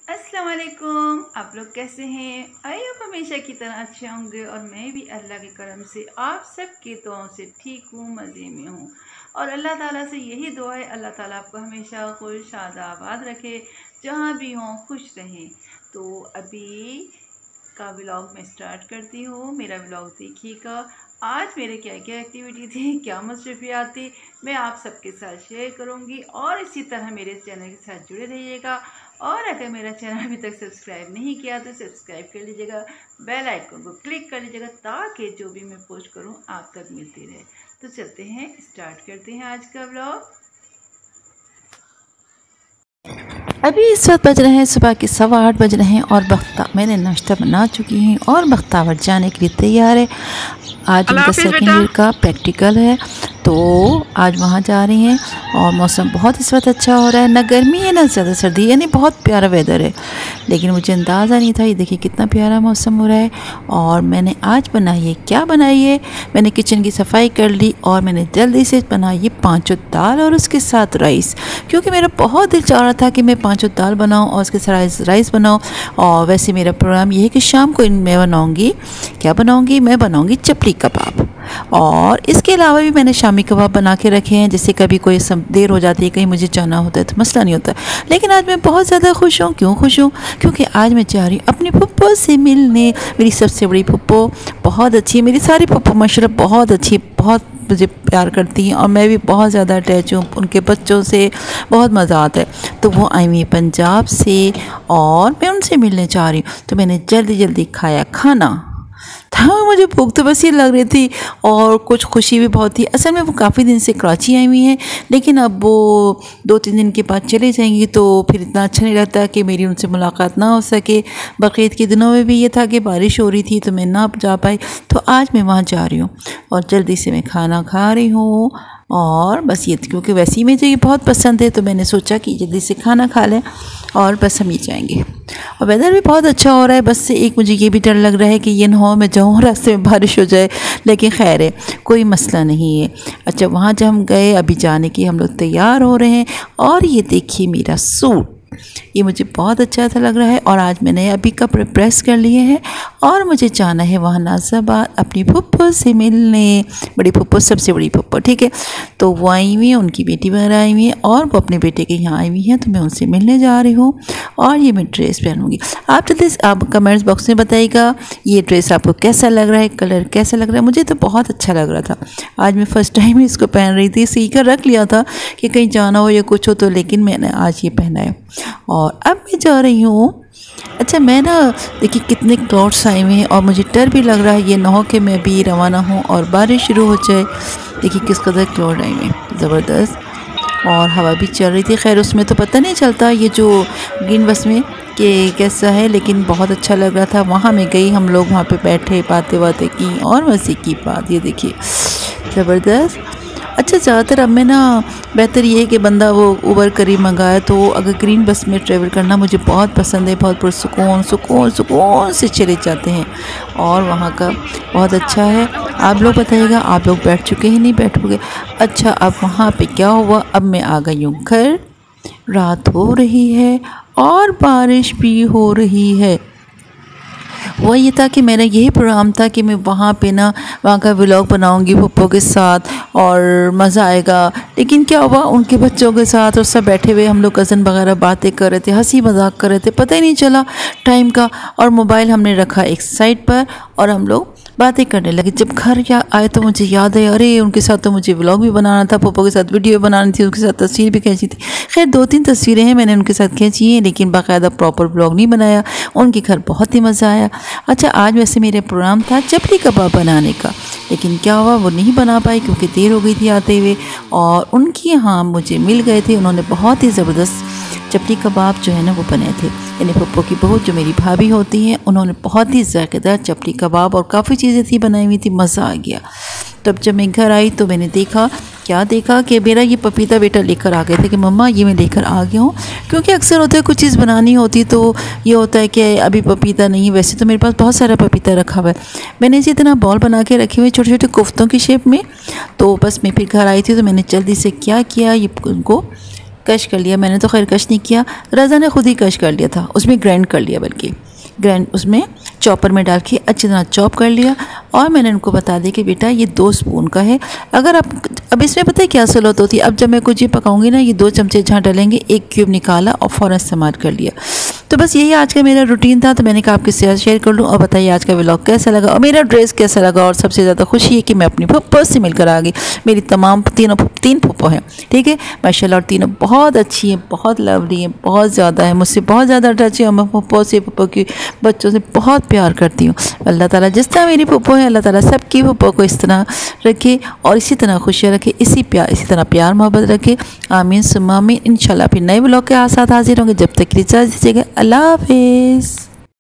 अस्सलाम वालेकुम। आप लोग कैसे हैं? आई होप हमेशा की तरह अच्छे होंगे और मैं भी अल्लाह के करम से आप सब की दुआओं से ठीक हूँ, मज़े में हूँ। और अल्लाह ताला से यही दुआ है, अल्लाह ताला आपको हमेशा खुश आबाद रखे, जहाँ भी हों खुश रहें। तो अभी का व्लॉग मैं स्टार्ट करती हूँ। मेरा व्लॉग देखिएगा। आज मेरे क्या क्या एक्टिविटी थी, क्या मसरूफियात थी, मैं आप सबके साथ शेयर करूँगी। और इसी तरह मेरे चैनल के साथ जुड़े रहिएगा। और अगर मेरा चैनल अभी तक सब्सक्राइब नहीं किया तो सब्सक्राइब कर लीजिएगा, बेल आइकन को क्लिक कर लीजिएगा, ताकि जो भी मैं पोस्ट करूँ आप तक मिलती रहे। तो चलते हैं, स्टार्ट करते हैं आज का व्लॉग। अभी इस वक्त बज रहे हैं सुबह के 8:15 बज रहे हैं और मैंने नाश्ता बना चुकी हूँ और बख्तावर जाने के लिए तैयार है। आज उनका सेकेंड ईयर का प्रैक्टिकल है, तो आज वहाँ जा रही हैं। और मौसम बहुत इस वक्त अच्छा हो रहा है, ना गर्मी है ना ज़्यादा सर्दी, यानी बहुत प्यारा वेदर है। लेकिन मुझे अंदाज़ा नहीं था, ये देखिए कितना प्यारा मौसम हो रहा है। और मैंने आज बनाई है, क्या बनाई है, मैंने किचन की सफाई कर ली और मैंने जल्दी से बनाई है पाँचों दाल और उसके साथ राइस, क्योंकि मेरा बहुत दिल चाह रहा था कि मैं पाँचों दाल बनाऊँ और उसके साथ राइस बनाऊँ। और वैसे मेरा प्रोग्राम ये है कि शाम को मैं बनाऊँगी, क्या बनाऊँगी, मैं बनाऊँगी चपली कबाब। और इसके अलावा भी मैंने शामी कबाब बना के रखे हैं, जैसे कभी कोई देर हो जाती है, कहीं मुझे जाना होता है तो मसला नहीं होता। लेकिन आज मैं बहुत ज़्यादा खुश हूँ। क्यों खुश हूँ? क्योंकि आज मैं जा रही हूँ अपनी फुप्पो से मिलने। मेरी सबसे बड़ी फुप्पो बहुत अच्छी है, मेरी सारी फुप्पो माशाल्लाह बहुत अच्छी, बहुत मुझे प्यार करती हैं और मैं भी बहुत ज़्यादा अटैच हूँ उनके बच्चों से, बहुत मज़ा आता है। तो वो आई हुई है पंजाब से और मैं उनसे मिलने जा रही हूँ। तो मैंने जल्दी जल्दी खाया खाना था, मुझे भूख तो बस ये लग रही थी और कुछ खुशी भी बहुत थी। असल में वो काफ़ी दिन से कराची आई हुई हैं, लेकिन अब वो 2-3 दिन के बाद चले जाएंगी, तो फिर इतना अच्छा नहीं लगता कि मेरी उनसे मुलाकात ना हो सके। बकरीद के दिनों में भी ये था कि बारिश हो रही थी तो मैं ना जा पाई, तो आज मैं वहाँ जा रही हूँ और जल्दी से मैं खाना खा रही हूँ। और बस ये, क्योंकि वैसे ही मुझे ये बहुत पसंद है, तो मैंने सोचा कि जल्दी से खाना खा लें और बस हम ही जाएंगे। और वेदर भी बहुत अच्छा हो रहा है, बस से एक मुझे ये भी डर लग रहा है कि ये ना हो मैं जाऊँ रास्ते में बारिश हो जाए, लेकिन खैर है, कोई मसला नहीं है। अच्छा, वहाँ जब हम गए, अभी जाने के हम लोग तैयार हो रहे हैं। और ये देखिए मेरा सूट, ये मुझे बहुत अच्छा सा लग रहा है। और आज मैंने अभी कपड़े प्रेस कर लिए हैं और मुझे जाना है वहाँ नाज़ाबाद अपनी फुप्पो से मिलने। बड़ी फुप्पो, सबसे बड़ी फुप्पो, ठीक है। तो वो आई हुई है, उनकी बेटी वगैरह आई हुई है और वो अपने बेटे के यहाँ आई हुई हैं, तो मैं उनसे मिलने जा रही हूँ। और ये मैं ड्रेस पहनूँगी। आप जल्दी आप कमेंट्स बॉक्स में बताइएगा ये ड्रेस आपको कैसा लग रहा है, कलर कैसा लग रहा है। मुझे तो बहुत अच्छा लग रहा था। आज मैं फ़र्स्ट टाइम ही इसको पहन रही थी, सी कर रख लिया था कि कहीं जाना हो या कुछ हो तो, लेकिन मैंने आज ये पहना है। और अब मैं जा रही हूँ। अच्छा, मैं ना देखिए कितने क्लाउड्स आए हुए हैं और मुझे डर भी लग रहा है ये ना हो कि मैं भी रवाना हूँ और बारिश शुरू हो जाए। देखिए किस कदर क्लाउड आए हुए हैं, ज़बरदस्त। और हवा भी चल रही थी। खैर उसमें तो पता नहीं चलता ये जो ग्रीन बस में कि कैसा है, लेकिन बहुत अच्छा लग रहा था। वहाँ मैं गई, हम लोग वहाँ पे बैठे, बातें की और मज़े की बात। ये देखिए ज़बरदस्त। अच्छा, ज़्यादातर अब मैं ना, बेहतर ये है कि बंदा वो उबर करीब मंगाए, तो अगर ग्रीन बस में ट्रैवल करना मुझे बहुत पसंद है। बहुत पुरसुकून सुकून से चले जाते हैं और वहाँ का बहुत अच्छा है। आप लोग बताइएगा, आप लोग बैठ चुके हैं, नहीं बैठोगे? अच्छा, अब वहाँ पे क्या हुआ, अब मैं आ गई हूँ घर। रात हो रही है और बारिश भी हो रही है। वह ये था कि मेरा यही प्रोग्राम था कि मैं वहाँ पे ना, वहाँ का व्लॉग बनाऊँगी पप्पो के साथ और मज़ा आएगा। लेकिन क्या हुआ, उनके बच्चों के साथ और सब बैठे हुए हम लोग कज़न वगैरह बातें कर रहे थे, हंसी मजाक कर रहे थे, पता ही नहीं चला टाइम का। और मोबाइल हमने रखा एक साइड पर और हम लोग बातें करने लगे। जब घर आए तो मुझे याद है, अरे उनके साथ तो मुझे व्लॉग भी बनाना था, पप्पो के साथ वीडियो बनानी थी, उनके साथ तस्वीर भी खींची थी। खैर 2-3 तस्वीरें हैं मैंने उनके साथ खींची हैं, लेकिन बाकायदा प्रॉपर व्लॉग नहीं बनाया। उनके घर बहुत ही मज़ा आया। अच्छा, आज वैसे मेरे प्रोग्राम था चपली कबाब बनाने का, लेकिन क्या हुआ, वो नहीं बना पाई क्योंकि देर हो गई थी आते हुए। और उनके यहाँ मुझे मिल गए थे, उन्होंने बहुत ही ज़बरदस्त चपली कबाब जो है ना वो बने थे। यानी पप्पो की बहू जो मेरी भाभी होती हैं, उन्होंने बहुत ही ज़ायकेदार चपली कबाब और काफ़ी चीज़ें थी बनाई हुई थी, मज़ा आ गया। तब जब मैं घर आई तो मैंने देखा, क्या देखा कि मेरा ये पपीता बेटा लेकर आ गए थे कि मम्मा ये मैं लेकर आ गया हूँ। क्योंकि अक्सर होता है कुछ चीज़ बनानी होती तो ये होता है कि अभी पपीता नहीं। वैसे तो मेरे पास बहुत सारा पपीता रखा हुआ है, मैंने इसी तरह बॉल बना के रखे हुए छोटे छोटे कोफ्तों की शेप में। तो बस मैं फिर घर आई थी तो मैंने जल्दी से क्या किया, ये उनको कश कर लिया। मैंने तो खैर कश नहीं किया, रज़ा ने खुद ही कश कर लिया था, उसमें ग्राइंड कर लिया, बल्कि ग्राइंड उसमें चॉपर में डाल के अच्छी तरह चॉप कर लिया। और मैंने उनको बता दिया कि बेटा ये 2 स्पून का है। अगर आप अब इसमें पता है क्या सहूलत होती है, अब जब मैं कुछ ये पकाऊंगी ना, ये 2 चमचे जहाँ डलेंगे, 1 क्यूब निकाला और फ़ौरन इस्तेमाल कर लिया। तो बस यही आज का मेरा रूटीन था, तो मैंने कहा आपके साथ शेयर कर लूँ। और बताइए आज का व्लॉग कैसा लगा और मेरा ड्रेस कैसा लगा। और सबसे ज़्यादा खुशी है कि मैं अपनी फुप्पो से मिलकर आ गई। मेरी तमाम 3 फुप्पो हैं, ठीक है माशाल्लाह, और तीनों बहुत अच्छी हैं, बहुत लवली हैं, बहुत ज़्यादा है, मुझसे बहुत ज़्यादा टच है। और मैं फुप्पो से, फुप्पो की बच्चों से बहुत प्यार करती हूँ। अल्लाह ताला जिस तरह मेरी फुप्पो है, अल्लाह ताला सबकी फुप्पो को इस तरह रखे और इसी तरह खुशियाँ रखे, इसी तरह प्यार मोहब्बत रखे। आमीन सुम्मा आमीन। इंशाल्लाह फिर नए व्लॉग के साथ हाजिर होंगे। जब तक के लिए इजाज़त दीजिएगा। अल्लाह हाफिज़।